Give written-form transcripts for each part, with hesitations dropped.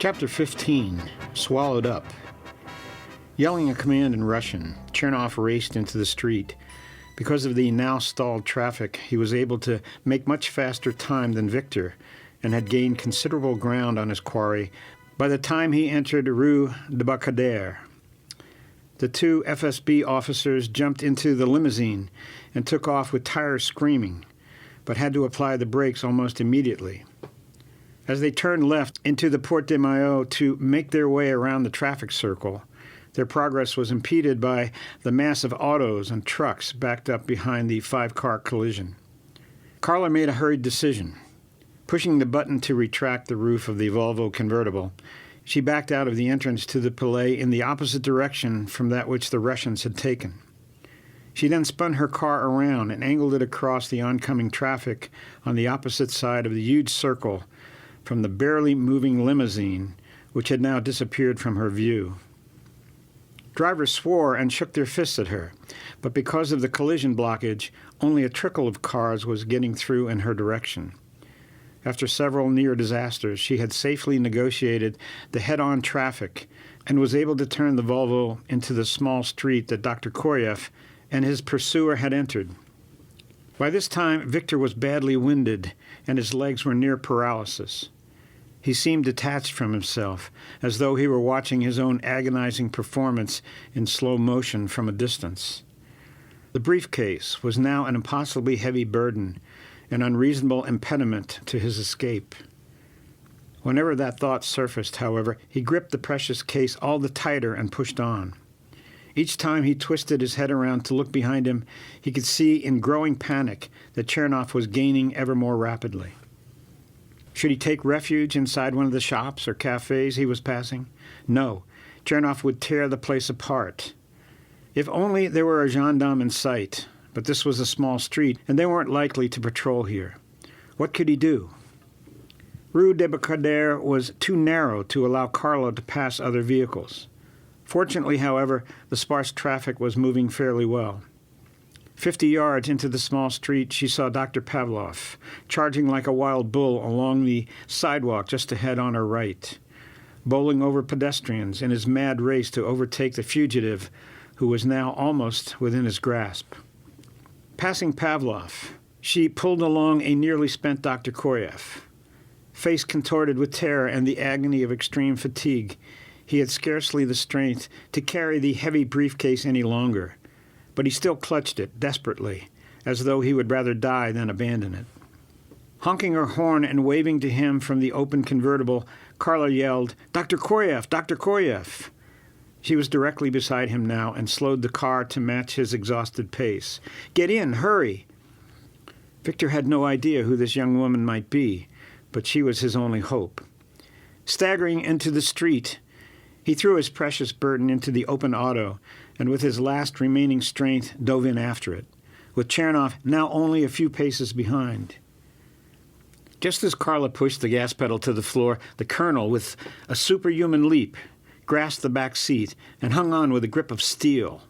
Chapter 15, Swallowed Up. Yelling a command in Russian, Chernov raced into the street. Because of the now stalled traffic, he was able to make much faster time than Viktor and had gained considerable ground on his quarry by the time he entered Rue Debarcadere. The two FSB officers jumped into the limousine and took off with tires screaming, but had to apply the brakes almost immediately. As they turned left into the Port de Maillot to make their way around the traffic circle, their progress was impeded by the mass of autos and trucks backed up behind the five-car collision. Carla made a hurried decision. Pushing the button to retract the roof of the Volvo convertible, she backed out of the entrance to the Palais in the opposite direction from that which the Russians had taken. She then spun her car around and angled it across the oncoming traffic on the opposite side of the huge circle from the barely moving limousine, which had now disappeared from her view. Drivers swore and shook their fists at her, but because of the collision blockage, only a trickle of cars was getting through in her direction. After several near disasters, she had safely negotiated the head-on traffic and was able to turn the Volvo into the small street that Dr. Koryev and his pursuer had entered. By this time, Viktor was badly winded, and his legs were near paralysis. He seemed detached from himself, as though he were watching his own agonizing performance in slow motion from a distance. The briefcase was now an impossibly heavy burden, an unreasonable impediment to his escape. Whenever that thought surfaced, however, he gripped the precious case all the tighter and pushed on. Each time he twisted his head around to look behind him, he could see in growing panic that Chernov was gaining ever more rapidly. Should he take refuge inside one of the shops or cafes he was passing? No, Chernov would tear the place apart. If only there were a gendarme in sight, but this was a small street, and they weren't likely to patrol here. What could he do? Rue Debarcadere was too narrow to allow Carla to pass other vehicles. Fortunately, however, the sparse traffic was moving fairly well. 50 yards into the small street, she saw Dr. Pavlov, charging like a wild bull along the sidewalk just ahead on her right, bowling over pedestrians in his mad race to overtake the fugitive who was now almost within his grasp. Passing Pavlov, she pulled along a nearly spent Dr. Koryev. Face contorted with terror and the agony of extreme fatigue, he had scarcely the strength to carry the heavy briefcase any longer, but he still clutched it desperately, as though he would rather die than abandon it. Honking her horn and waving to him from the open convertible, Carla yelled, "Dr. Koryev! Dr. Koryev!" She was directly beside him now and slowed the car to match his exhausted pace. "Get in! Hurry!" Viktor had no idea who this young woman might be, but she was his only hope. Staggering into the street, he threw his precious burden into the open auto and with his last remaining strength dove in after it, with Chernov now only a few paces behind. Just as Carla pushed the gas pedal to the floor, the colonel, with a superhuman leap, grasped the back seat and hung on with a grip of steel.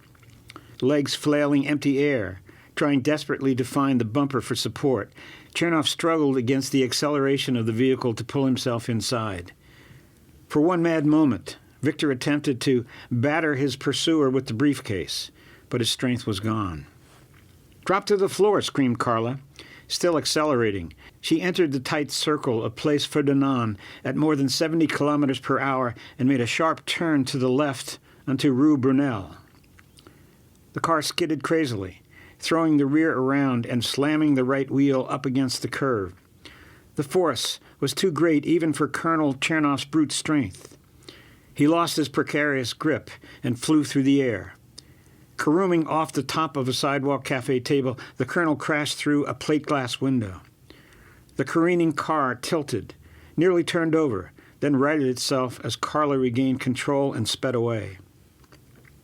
Legs flailing empty air, trying desperately to find the bumper for support, Chernov struggled against the acceleration of the vehicle to pull himself inside. For one mad moment, Viktor attempted to batter his pursuer with the briefcase, but his strength was gone. "Drop to the floor!" screamed Carla. Still accelerating, she entered the tight circle of Place Ferdinand at more than 70 kilometers per hour and made a sharp turn to the left onto Rue Brunel. The car skidded crazily, throwing the rear around and slamming the right wheel up against the curve. The force was too great even for Colonel Chernov's brute strength. He lost his precarious grip and flew through the air. Caroming off the top of a sidewalk cafe table, the colonel crashed through a plate glass window. The careening car tilted, nearly turned over, then righted itself as Carla regained control and sped away.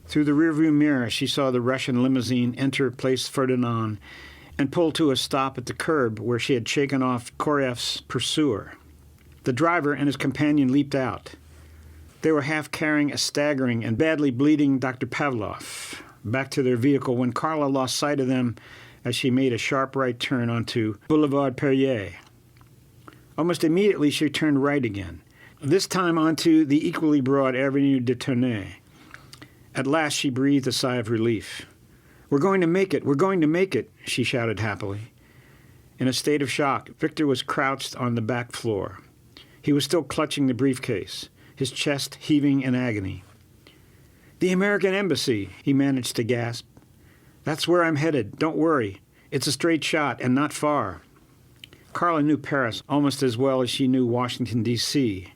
Through the rearview mirror, she saw the Russian limousine enter Place Ferdinand and pull to a stop at the curb where she had shaken off Koryev's pursuer. The driver and his companion leaped out. They were half carrying a staggering and badly bleeding Dr. Pavlov back to their vehicle when Carla lost sight of them as she made a sharp right turn onto Boulevard Perrier. Almost immediately she turned right again, this time onto the equally broad Avenue de Tournai. At last she breathed a sigh of relief. "We're going to make it! We're going to make it!" she shouted happily. In a state of shock, Viktor was crouched on the back floor. He was still clutching the briefcase, his chest heaving in agony. "The American Embassy," he managed to gasp. "That's where I'm headed. Don't worry. It's a straight shot and not far." Carla knew Paris almost as well as she knew Washington, D.C.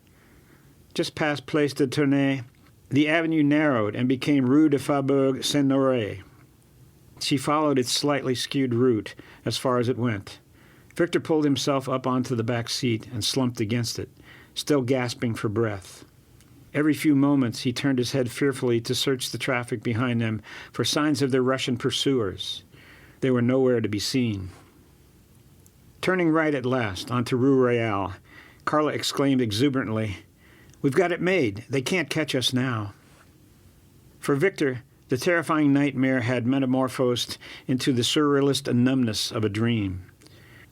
Just past Place de Tournai, the avenue narrowed and became Rue de Faubourg Saint-Honoré. She followed its slightly skewed route as far as it went. Viktor pulled himself up onto the back seat and slumped against it, still gasping for breath. Every few moments he turned his head fearfully to search the traffic behind them for signs of their Russian pursuers. They were nowhere to be seen. Turning right at last onto Rue Royale, Carla exclaimed exuberantly, "We've got it made. They can't catch us now." For Viktor, the terrifying nightmare had metamorphosed into the surrealist numbness of a dream.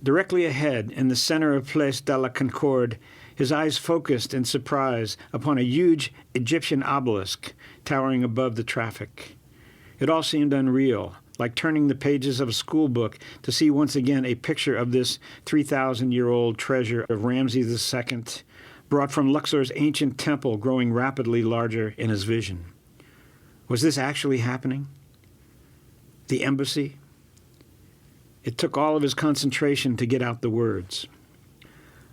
Directly ahead, in the center of Place de la Concorde, his eyes focused in surprise upon a huge Egyptian obelisk towering above the traffic. It all seemed unreal, like turning the pages of a school book to see once again a picture of this 3,000-year-old treasure of Ramses II, brought from Luxor's ancient temple, growing rapidly larger in his vision. Was this actually happening? The embassy? It took all of his concentration to get out the words.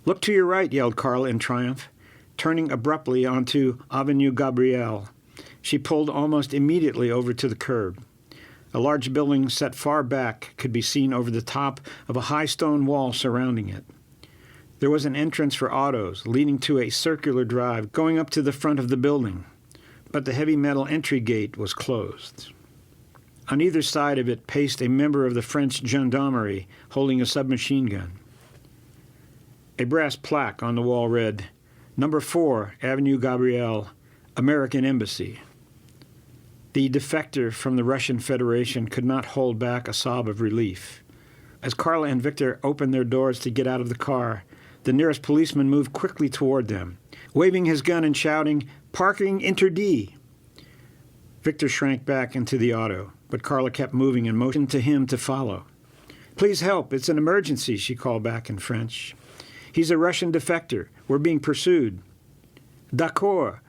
"Look to your right," yelled Carla in triumph. Turning abruptly onto Avenue Gabriel, she pulled almost immediately over to the curb. A large building set far back could be seen over the top of a high stone wall surrounding it. There was an entrance for autos leading to a circular drive going up to the front of the building, but the heavy metal entry gate was closed. On either side of it paced a member of the French gendarmerie holding a submachine gun. A brass plaque on the wall read, "Number 4, Avenue Gabriel, American Embassy." The defector from the Russian Federation could not hold back a sob of relief. As Carla and Viktor opened their doors to get out of the car, the nearest policeman moved quickly toward them, waving his gun and shouting, "Parking interdit!" Viktor shrank back into the auto, but Carla kept moving and motioned to him to follow. "Please help, it's an emergency," she called back in French. "He's a Russian defector. We're being pursued." "D'accord."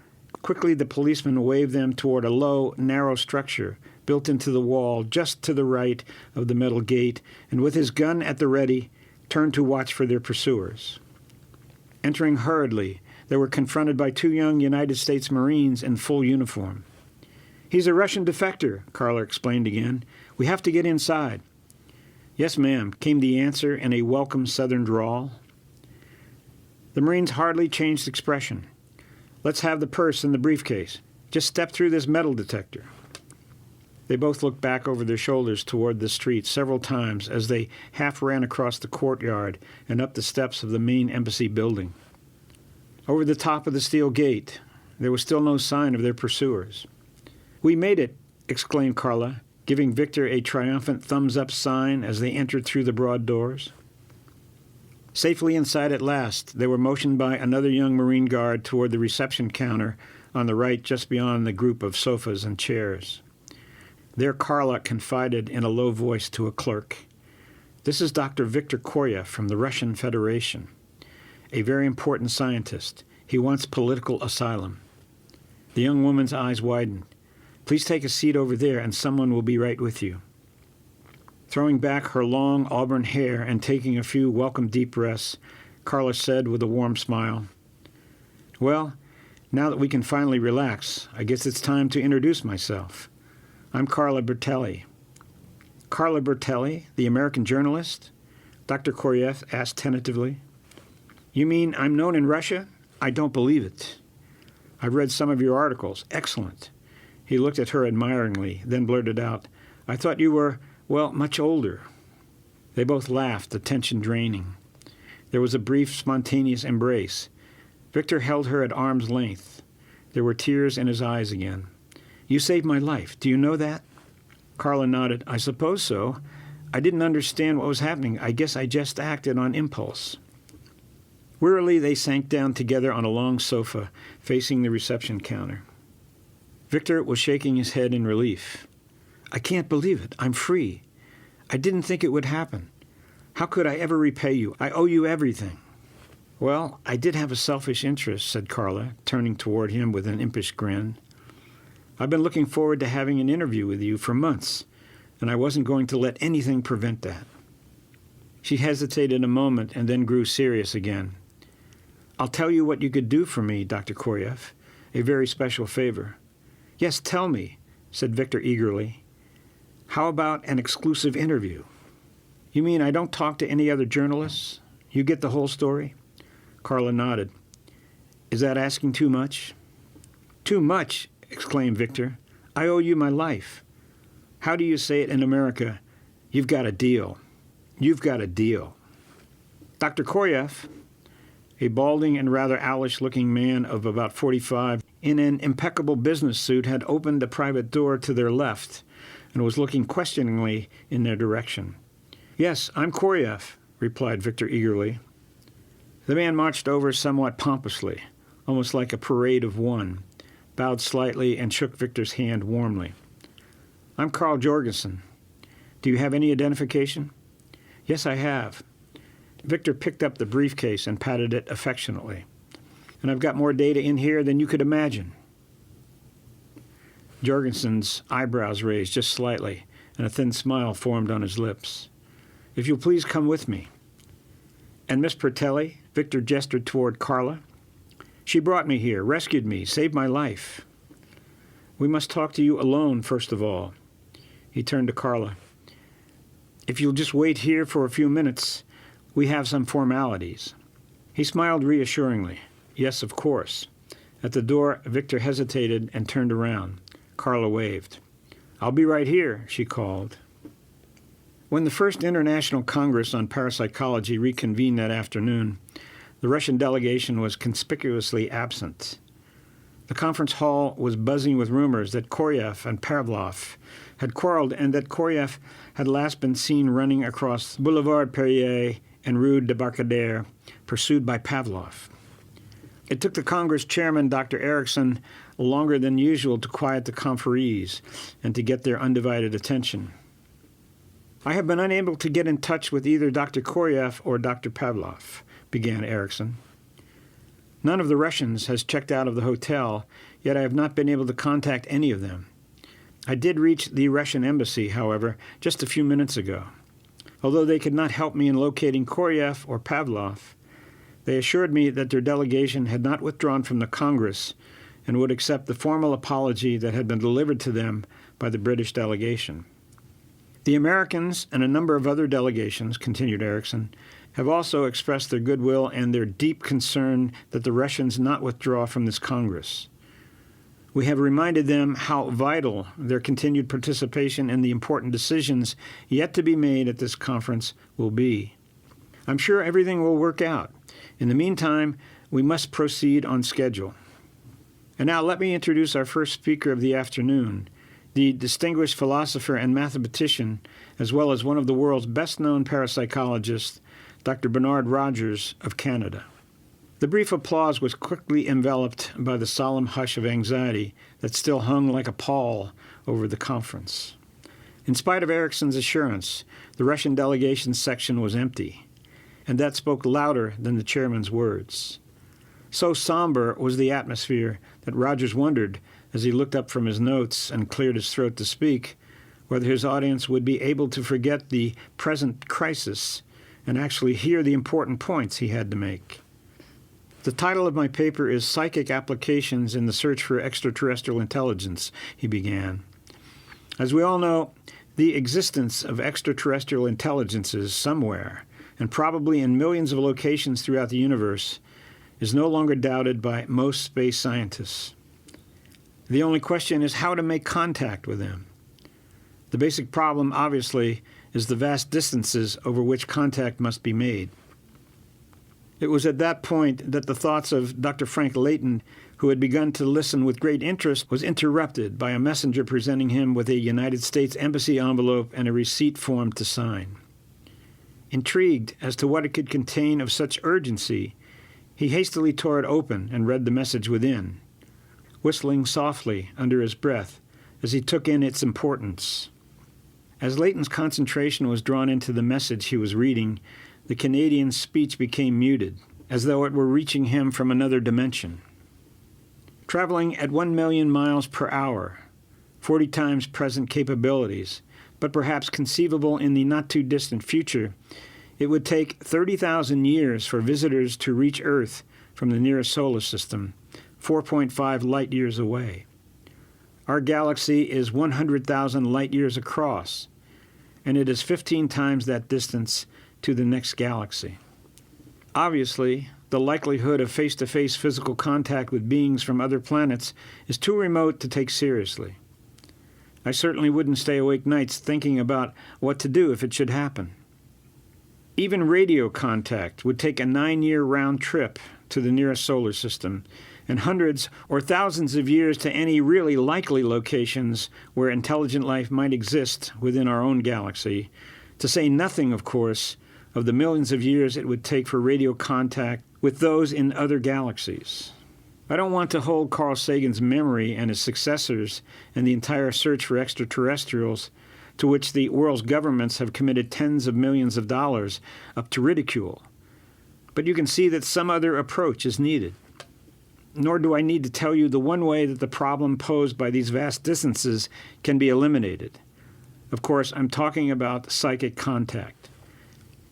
Quickly the policeman waved them toward a low, narrow structure built into the wall just to the right of the metal gate, and with his gun at the ready, turned to watch for their pursuers. Entering hurriedly, they were confronted by 2 young United States Marines in full uniform. "He's a Russian defector," Carla explained again. "We have to get inside." "Yes, ma'am," came the answer in a welcome southern drawl. The Marines hardly changed expression. "Let's have the purse and the briefcase. Just step through this metal detector." They both looked back over their shoulders toward the street several times as they half ran across the courtyard and up the steps of the main embassy building. Over the top of the steel gate, there was still no sign of their pursuers. "We made it!" exclaimed Carla, giving Viktor a triumphant thumbs-up sign as they entered through the broad doors. Safely inside at last, they were motioned by another young Marine guard toward the reception counter on the right just beyond the group of sofas and chairs. There Carla confided in a low voice to a clerk, "This is Dr. Viktor Korya from the Russian Federation, a very important scientist. He wants political asylum." The young woman's eyes widened. "Please take a seat over there and someone will be right with you." Throwing back her long auburn hair and taking a few welcome deep breaths, Carla said with a warm smile, "Well, now that we can finally relax, I guess it's time to introduce myself. I'm Carla Bertelli." "Carla Bertelli, the American journalist?" Dr. Koryev asked tentatively. "You mean I'm known in Russia? I don't believe it." "I've read some of your articles. Excellent." He looked at her admiringly, then blurted out, "I thought you were, well, much older." They both laughed, the tension draining. There was a brief, spontaneous embrace. Viktor held her at arm's length. There were tears in his eyes again. "You saved my life. Do you know that?" Carla nodded. "I suppose so. I didn't understand what was happening. I guess I just acted on impulse." Wearily, they sank down together on a long sofa facing the reception counter. Viktor was shaking his head in relief. "I can't believe it. I'm free. I didn't think it would happen. How could I ever repay you? I owe you everything." "Well, I did have a selfish interest," said Carla, turning toward him with an impish grin. "I've been looking forward to having an interview with you for months, and I wasn't going to let anything prevent that." She hesitated a moment and then grew serious again. "I'll tell you what you could do for me, Dr. Koryev, a very special favor." "Yes, tell me," said Viktor eagerly. "How about an exclusive interview?" "You mean I don't talk to any other journalists? You get the whole story?" Carla nodded. "Is that asking too much?" "Too much!" exclaimed Viktor. "I owe you my life. How do you say it in America? You've got a deal. You've got a deal." Dr. Koryev, a balding and rather owlish-looking man of about 45, in an impeccable business suit, had opened a private door to their left and was looking questioningly in their direction. "Yes, I'm Koryev," replied Viktor eagerly. The man marched over somewhat pompously, almost like a parade of one, bowed slightly, and shook Viktor's hand warmly. "I'm Carl Jorgensen. Do you have any identification?" "Yes, I have." Viktor picked up the briefcase and patted it affectionately. "And I've got more data in here than you could imagine." Jorgensen's eyebrows raised just slightly, and a thin smile formed on his lips. "If you'll please come with me." "And Miss Pertelli?" Viktor gestured toward Carla. "She brought me here, rescued me, saved my life." "We must talk to you alone, first of all." He turned to Carla. "If you'll just wait here for a few minutes, we have some formalities." He smiled reassuringly. "Yes, of course." At the door, Viktor hesitated and turned around. Carla waved. "I'll be right here," she called. When the First International Congress on Parapsychology reconvened that afternoon, the Russian delegation was conspicuously absent. The conference hall was buzzing with rumors that Koryev and Pavlov had quarreled and that Koryev had last been seen running across Boulevard Perrier and Rue Debarcadere, pursued by Pavlov. It took the Congress chairman, Dr. Erickson, longer than usual to quiet the conferees and to get their undivided attention. "I have been unable to get in touch with either Dr. Koryev or Dr. Pavlov," began Erickson. "None of the Russians has checked out of the hotel, yet I have not been able to contact any of them. I did reach the Russian embassy, however, just a few minutes ago. Although they could not help me in locating Koryev or Pavlov, they assured me that their delegation had not withdrawn from the Congress and would accept the formal apology that had been delivered to them by the British delegation. The Americans and a number of other delegations," continued Erickson, "have also expressed their goodwill and their deep concern that the Russians not withdraw from this Congress. We have reminded them how vital their continued participation in the important decisions yet to be made at this conference will be. I'm sure everything will work out. In the meantime, we must proceed on schedule. And now let me introduce our first speaker of the afternoon, the distinguished philosopher and mathematician, as well as one of the world's best-known parapsychologists, Dr. Bernard Rogers of Canada." The brief applause was quickly enveloped by the solemn hush of anxiety that still hung like a pall over the conference. In spite of Erickson's assurance, the Russian delegation section was empty, and that spoke louder than the chairman's words. So somber was the atmosphere that Rogers wondered, as he looked up from his notes and cleared his throat to speak, whether his audience would be able to forget the present crisis and actually hear the important points he had to make. "The title of my paper is Psychic Applications in the Search for Extraterrestrial Intelligence," he began. "As we all know, the existence of extraterrestrial intelligences somewhere, and probably in millions of locations throughout the universe, is no longer doubted by most space scientists. The only question is how to make contact with them. The basic problem, obviously, is the vast distances over which contact must be made." It was at that point that the thoughts of Dr. Frank Leighton, who had begun to listen with great interest, was interrupted by a messenger presenting him with a United States Embassy envelope and a receipt form to sign. Intrigued as to what it could contain of such urgency, He hastily tore it open and read the message within, whistling softly under his breath as he took in its importance. As Leighton's concentration was drawn into the message he was reading, the Canadian's speech became muted, as though it were reaching him from another dimension. Traveling at 1 million miles per hour, 40 times present capabilities, but perhaps conceivable in the not-too-distant future, it would take 30,000 years for visitors to reach Earth from the nearest solar system, 4.5 light-years away. Our galaxy is 100,000 light-years across, and it is 15 times that distance to the next galaxy. Obviously, the likelihood of face-to-face physical contact with beings from other planets is too remote to take seriously. I certainly wouldn't stay awake nights thinking about what to do if it should happen. Even radio contact would take a 9-year round trip to the nearest solar system, and hundreds or thousands of years to any really likely locations where intelligent life might exist within our own galaxy, to say nothing, of course, of the millions of years it would take for radio contact with those in other galaxies. I don't want to hold Carl Sagan's memory and his successors and the entire search for extraterrestrials, to which the world's governments have committed tens of millions of dollars, up to ridicule. But you can see that some other approach is needed. Nor do I need to tell you the one way that the problem posed by these vast distances can be eliminated. Of course, I'm talking about psychic contact.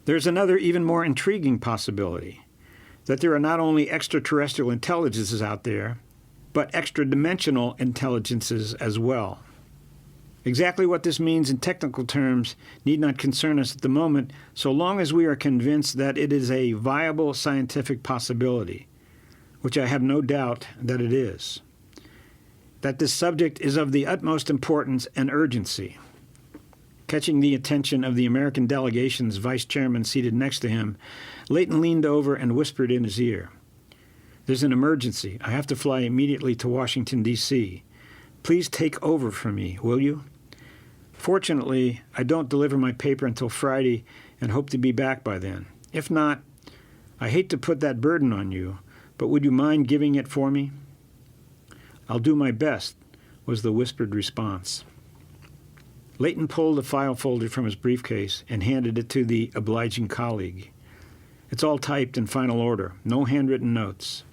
There's another even more intriguing possibility, that there are not only extraterrestrial intelligences out there, but extra-dimensional intelligences as well. Exactly what this means in technical terms need not concern us at the moment, so long as we are convinced that it is a viable scientific possibility, which I have no doubt that it is. That this subject is of the utmost importance and urgency. Catching the attention of the American delegation's vice chairman seated next to him, Leighton leaned over and whispered in his ear, "There's an emergency. I have to fly immediately to Washington, D.C. Please take over for me, will you? Fortunately, I don't deliver my paper until Friday and hope to be back by then. If not, I hate to put that burden on you, but would you mind giving it for me?" "I'll do my best," was the whispered response. Leighton pulled a file folder from his briefcase and handed it to the obliging colleague. "It's all typed in final order, no handwritten notes."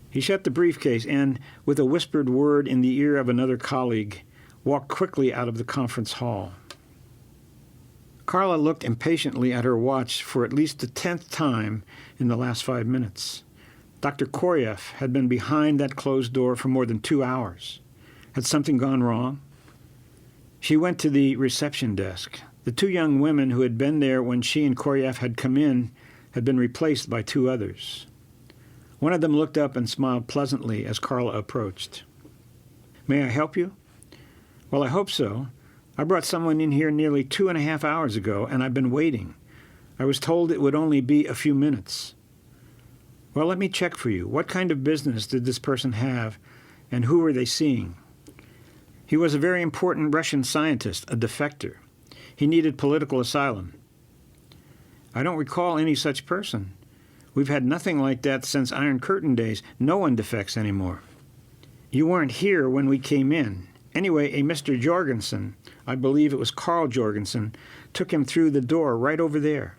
He shut the briefcase and, with a whispered word in the ear of another colleague, walked quickly out of the conference hall. Carla looked impatiently at her watch for at least the 10th time in the last 5 minutes. Dr. Koryev had been behind that closed door for more than 2 hours. Had something gone wrong? She went to the reception desk. The 2 young women who had been there when she and Koryev had come in had been replaced by 2 others. One of them looked up and smiled pleasantly as Carla approached. "May I help you?" "Well, I hope so. I brought someone in here nearly 2.5 hours ago, and I've been waiting. I was told it would only be a few minutes." "Well, let me check for you. What kind of business did this person have, and who were they seeing?" "He was a very important Russian scientist, a defector. He needed political asylum." "I don't recall any such person. We've had nothing like that since Iron Curtain days. No one defects anymore." "You weren't here when we came in. Anyway, a Mr. Jorgensen, I believe it was Carl Jorgensen, took him through the door right over there.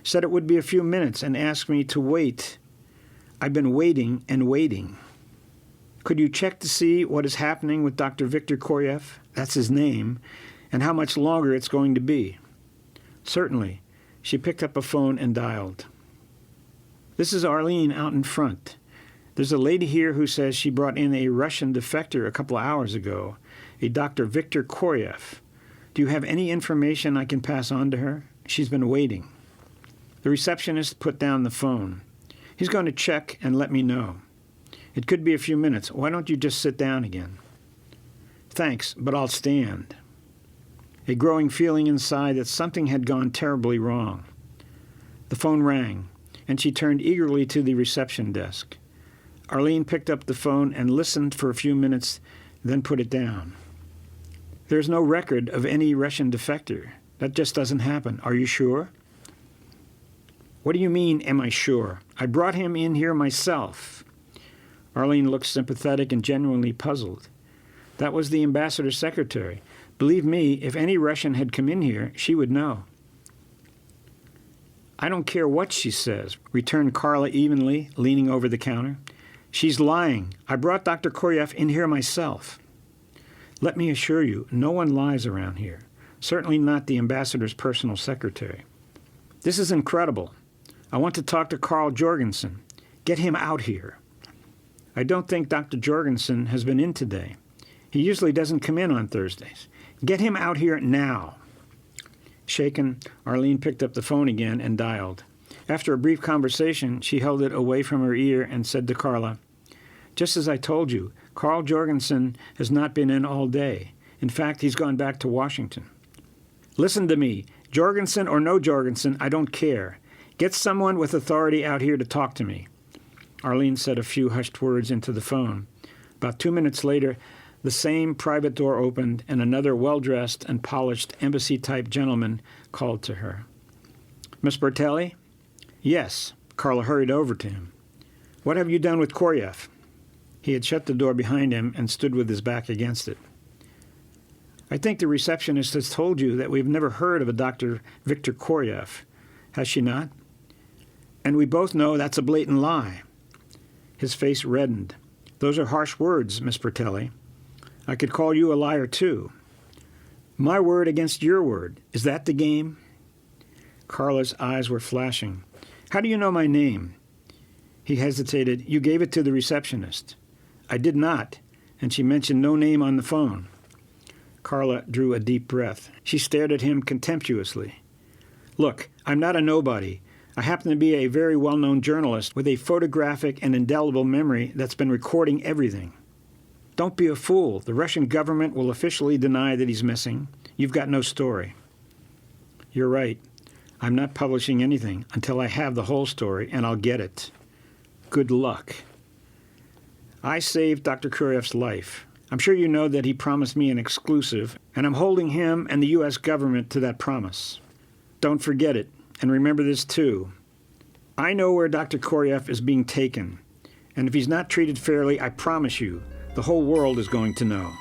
Said it would be a few minutes and asked me to wait. I've been waiting and waiting." "Could you check to see what is happening with Dr. Viktor Koryev, that's his name, and how much longer it's going to be?" "Certainly." She picked up a phone and dialed. "This is Arlene out in front. There's a lady here who says she brought in a Russian defector a couple of hours ago, a Dr. Viktor Koryev. Do you have any information I can pass on to her? She's been waiting." The receptionist put down the phone. "He's going to check and let me know. It could be a few minutes. Why don't you just sit down again?" "Thanks, but I'll stand." A growing feeling inside that something had gone terribly wrong. The phone rang, and she turned eagerly to the reception desk. Arlene picked up the phone and listened for a few minutes, then put it down. "There's no record of any Russian defector. That just doesn't happen. Are you sure?" "What do you mean, am I sure? I brought him in here myself. Arlene looked sympathetic and genuinely puzzled. That was the ambassador's secretary. Believe me, if any Russian had come in here, she would know. I don't care what she says, returned Carla evenly, leaning over the counter. She's lying. I brought Dr. Koryev in here myself. Let me assure you, no one lies around here. Certainly not the ambassador's personal secretary. This is incredible. I want to talk to Carl Jorgensen. Get him out here. I don't think Dr. Jorgensen has been in today. He usually doesn't come in on Thursdays. Get him out here now. Shaken, Arlene picked up the phone again and dialed. After a brief conversation, she held it away from her ear and said to Carla, "Just as I told you, Carl Jorgensen has not been in all day. In fact, he's gone back to Washington. Listen to me. Jorgensen or no Jorgensen, I don't care. Get someone with authority out here to talk to me." Arlene said a few hushed words into the phone. About 2 minutes later, the same private door opened and another well-dressed and polished embassy-type gentleman called to her. "Miss Bertelli?" "Yes." Carla hurried over to him. "What have you done with Koryev?" He had shut the door behind him and stood with his back against it. "I think the receptionist has told you that we've never heard of a Dr. Viktor Koryev. Has she not? And we both know that's a blatant lie." His face reddened. "Those are harsh words, Miss Bertelli. I could call you a liar, too. My word against your word. Is that the game?" Carla's eyes were flashing. "How do you know my name?" He hesitated. "You gave it to the receptionist." "I did not, and she mentioned no name on the phone." Carla drew a deep breath. She stared at him contemptuously. "Look, I'm not a nobody. I happen to be a very well-known journalist with a photographic and indelible memory that's been recording everything. Don't be a fool. The Russian government will officially deny that he's missing. You've got no story." "You're right. I'm not publishing anything until I have the whole story, and I'll get it. Good luck. I saved Dr. Koryev's life. I'm sure you know that he promised me an exclusive, and I'm holding him and the U.S. government to that promise. Don't forget it, and remember this too. I know where Dr. Koryev is being taken, and if he's not treated fairly, I promise you, the whole world is going to know."